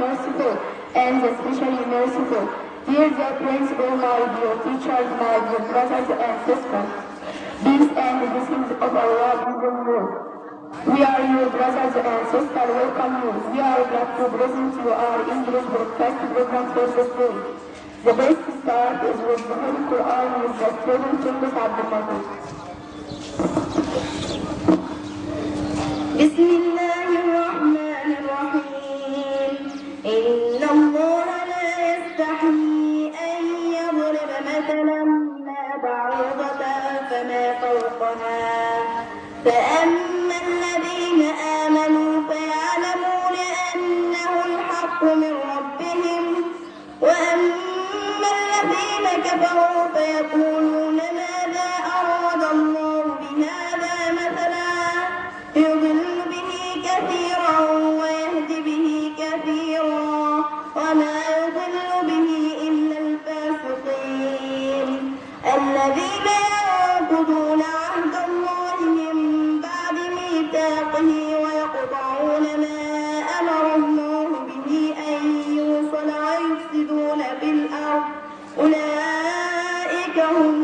merciful and especially merciful. Dear principal, my dear teachers, my dear brothers and sisters, peace and blessings of Allah be with you. We are your brothers and sisters. Welcome you. We are glad to present you our English broadcast program for this day. The best start is with the Holy Quran with the student King Abdul Majid. بسم الله الرحمن الرحيم إن الله لا يستحيي أن يضرب مثلا ما بعوضة فما فوقها فأما الذين آمنوا فيعلمون أنه الحق من ربهم وأما الذين كفروا فيقولون ماذا أراد الله بهذا مثلا يضل به كثيرا ويهدي به كثيرا وما يضل به إلا الفاسقين الذين ينقضون عهد الله من بعد ميثاقه ويقطعون ما أمر الله به أن يوصل ويفسدون في الأرض أولئك هم